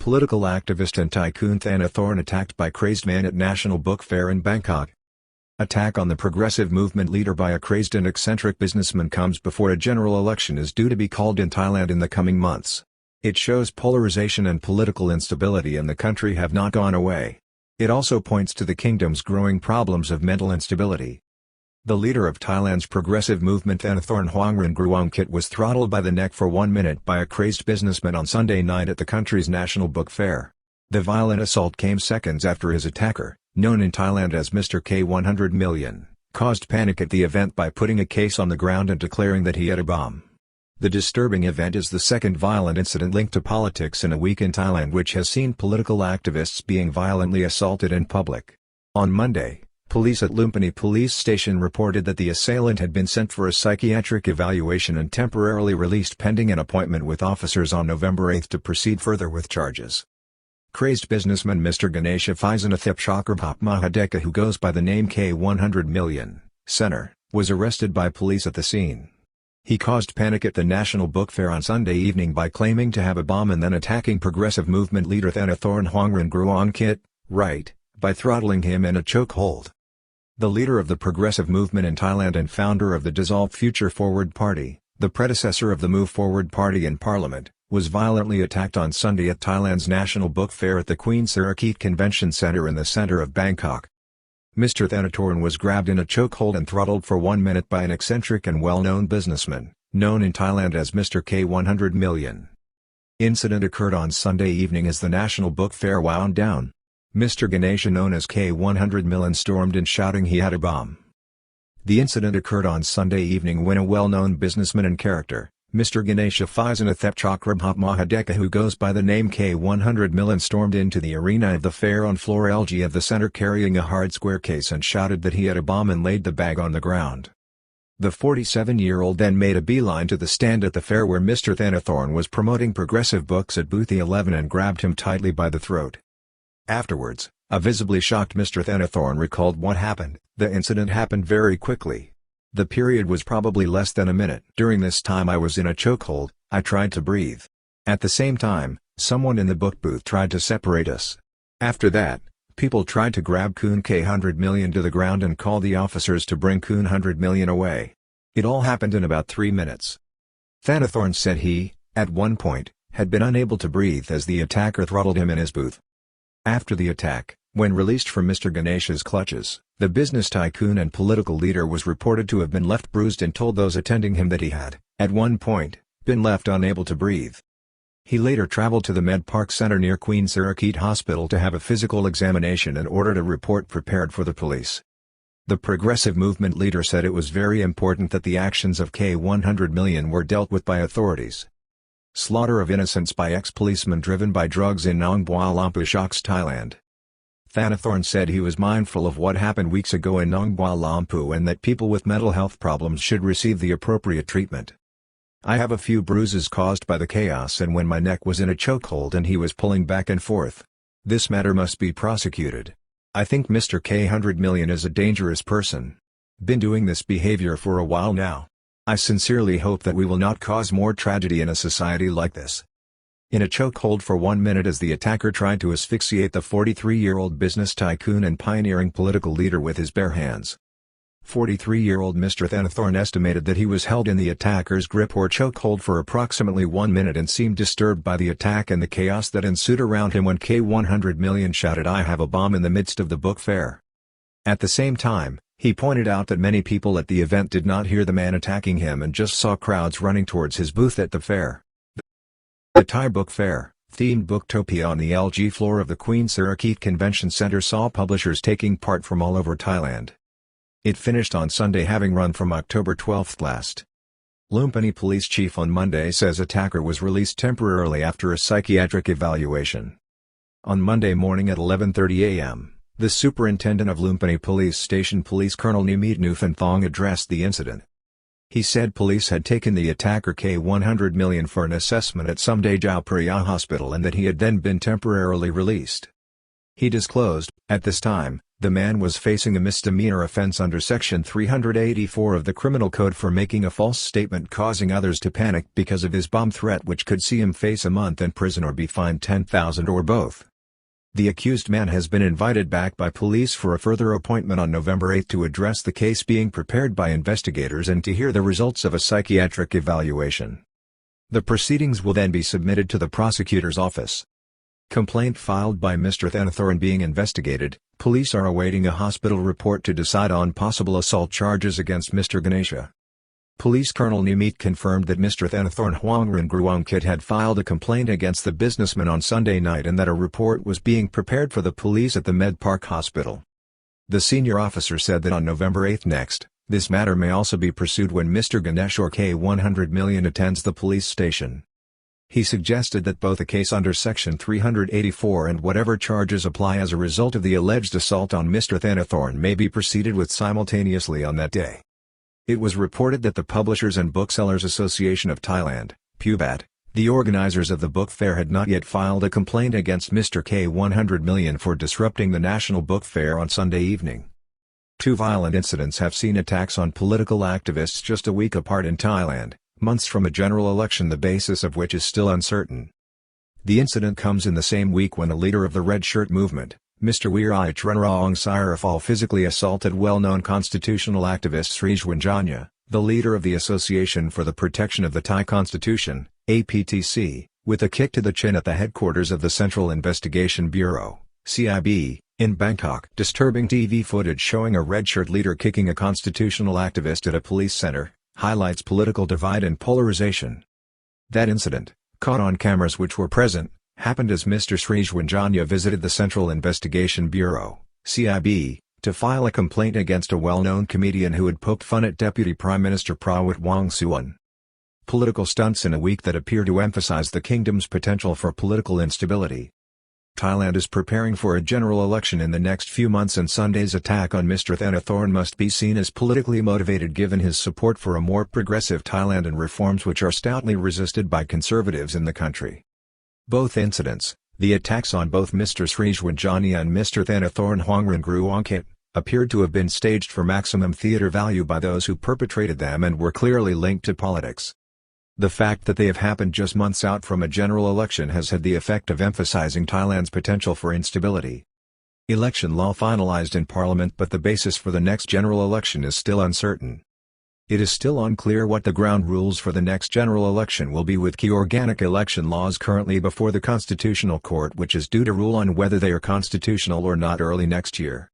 political activist and tycoon Thanathorn attacked by crazed man at National Book Fair in Bangkok. Attack on the progressive movement leader by a crazed and eccentric businessman comes before a general election is due to be called in Thailand in the coming months. It shows polarisation and political instability in the country have not gone away. It also points to the kingdom's growing problems of mental instability. The leader of Thailand's progressive movement Thanathorn Thanathorn was throttled by the neck for 1 minute by a crazed businessman on Sunday night at the country's National Book Fair. The violent assault came seconds after his attacker, known in Thailand as Mr. K 100 million, caused panic at the event by putting a case on the ground and declaring that he had a bomb. The disturbing event is the second violent incident linked to politics in a week in Thailand which has seen political activists being violently assaulted in public. On Monday, police at Lumpini police station reported that the assailant had been sent for a psychiatric evaluation and temporarily released pending an appointment with officers on November 8 to proceed further with charges. Crazed businessman Mr. Ganesha Thanathorn Mahadeka, who goes by the name K 100 million, Center, was arrested by police at the scene. He caused panic at the National Book Fair on Sunday evening by claiming to have a bomb and then attacking progressive movement leader Thanathorn Thanathorn, right, by throttling him in a chokehold. The leader of the progressive movement in Thailand and founder of the dissolved Future Forward Party, the predecessor of the Move Forward Party in Parliament, was violently attacked on Sunday at Thailand's National Book Fair at the Queen Sirikit Convention Centre in the centre of Bangkok. Mr. Thanathorn was grabbed in a chokehold and throttled for 1 minute by an eccentric and well-known businessman, known in Thailand as Mr. K 100 million. Incident occurred on Sunday evening as the National Book Fair wound down. Mr. Ganesha, known as K 100 million, stormed in shouting he had a bomb. The incident occurred on Sunday evening when a well-known businessman and character, Mr. Ganesha Thanathorn Mahadeka, who goes by the name K 100 million, stormed into the arena of the fair on floor LG of the center carrying a hard square case and shouted that he had a bomb and laid the bag on the ground. The 47-year-old then made a beeline to the stand at the fair where Mr. Thanathorn was promoting progressive books at booth 11 and grabbed him tightly by the throat. Afterwards, a visibly shocked Mr. Thanathorn recalled what happened. The incident happened very quickly. The period was probably less than a minute. During this time I was in a chokehold, I tried to breathe. At the same time, someone in the book booth tried to separate us. After that, people tried to grab Kun K 100 million to the ground and call the officers to bring Kun 100 million away. It all happened in about 3 minutes. Thanathorn said he, at one point, had been unable to breathe as the attacker throttled him in his booth. After the attack, when released from Mr. Ganesha's clutches, the business tycoon and political leader was reported to have been left bruised and told those attending him that he had, at one point, been left unable to breathe. He later traveled to the Med Park Center near Queen Sirikit Hospital to have a physical examination and ordered a report prepared for the police. The progressive movement leader said it was very important that the actions of K 100 million were dealt with by authorities. Slaughter of innocents by ex-policemen driven by drugs in Nong Bua Lampu shocks Thailand. Thanathorn said he was mindful of what happened weeks ago in Nong Bua Lampu and that people with mental health problems should receive the appropriate treatment. I have a few bruises caused by the chaos and when my neck was in a chokehold and he was pulling back and forth. This matter must be prosecuted. I think Mr. K 100 million is a dangerous person. Been doing this behavior for a while now. I sincerely hope that we will not cause more tragedy in a society like this. In a chokehold for 1 minute as the attacker tried to asphyxiate the 43-year-old business tycoon and pioneering political leader with his bare hands. 43-year-old Mr. Thanathorn estimated that he was held in the attacker's grip or chokehold for approximately 1 minute and seemed disturbed by the attack and the chaos that ensued around him when K 100 million shouted "I have a bomb" in the midst of the book fair. At the same time, he pointed out that many people at the event did not hear the man attacking him and just saw crowds running towards his booth at the fair. The Thai Book Fair, themed Booktopia on the LG floor of the Queen Sirikit Convention Centre saw publishers taking part from all over Thailand. It finished on Sunday, having run from October 12 last. Lumpini police chief on Monday says attacker was released temporarily after a psychiatric evaluation. On Monday morning at 11:30 a.m., the superintendent of Lumpini Police Station Police Colonel Nimit Nufanthong addressed the incident. He said police had taken the attacker K 100 million for an assessment at Samdae Priya Hospital and that he had then been temporarily released. He disclosed, at this time, The man was facing a misdemeanor offense under Section 384 of the Criminal Code for making a false statement causing others to panic because of his bomb threat, which could see him face a month in prison or be fined $10,000 or both. The accused man has been invited back by police for a further appointment on November 8 to address the case being prepared by investigators and to hear the results of a psychiatric evaluation. The proceedings will then be submitted to the prosecutor's office. Complaint filed by Mr. Thanathorn being investigated. Police are awaiting a hospital report to decide on possible assault charges against Mr. Ganesha. Police Colonel Nimit confirmed that Mr. Thanathorn Huangran Gruangkit had filed a complaint against the businessman on Sunday night and that a report was being prepared for the police at the Med Park Hospital. The senior officer said that on November 8 next, this matter may also be pursued when Mr. Ganesh or K100 million attends the police station. He suggested that both a case under Section 384 and whatever charges apply as a result of the alleged assault on Mr. Thanathorn may be proceeded with simultaneously on that day. It was reported that the Publishers and Booksellers Association of Thailand, PUBAT, the organizers of the book fair, had not yet filed a complaint against Mr. K100 million for disrupting the National Book Fair on Sunday evening. Two violent incidents have seen attacks on political activists just a week apart in Thailand, months from a general election the basis of which is still uncertain. The incident comes in the same week when a leader of the Red Shirt movement, Mr. Wirai Trenrong Sirafal, physically assaulted well-known constitutional activist Sri Jwinjanya, the leader of the Association for the Protection of the Thai Constitution, APTC, with a kick to the chin at the headquarters of the Central Investigation Bureau, CIB, in Bangkok. Disturbing TV footage showing a red-shirt leader kicking a constitutional activist at a police center highlights political divide and polarization. That incident, caught on cameras which were present, happened as Mr. Sri Jwinjanya visited the Central Investigation Bureau, CIB, to file a complaint against a well-known comedian who had poked fun at Deputy Prime Minister Prawit Wongsuwan. Political stunts in a week that appear to emphasize the kingdom's potential for political instability. Thailand is preparing for a general election in the next few months, and Sunday's attack on Mr. Thanathorn must be seen as politically motivated given his support for a more progressive Thailand and reforms which are stoutly resisted by conservatives in the country. Both incidents, the attacks on both Mr. Sri Jwinjanya and Mr. Thanathorn Huangran Gruangkit, appeared to have been staged for maximum theater value by those who perpetrated them and were clearly linked to politics. The fact that they have happened just months out from a general election has had the effect of emphasizing Thailand's potential for instability. Election law finalized in parliament, but the basis for the next general election is still uncertain. It is still unclear what the ground rules for the next general election will be, with key organic election laws currently before the Constitutional Court, which is due to rule on whether they are constitutional or not early next year.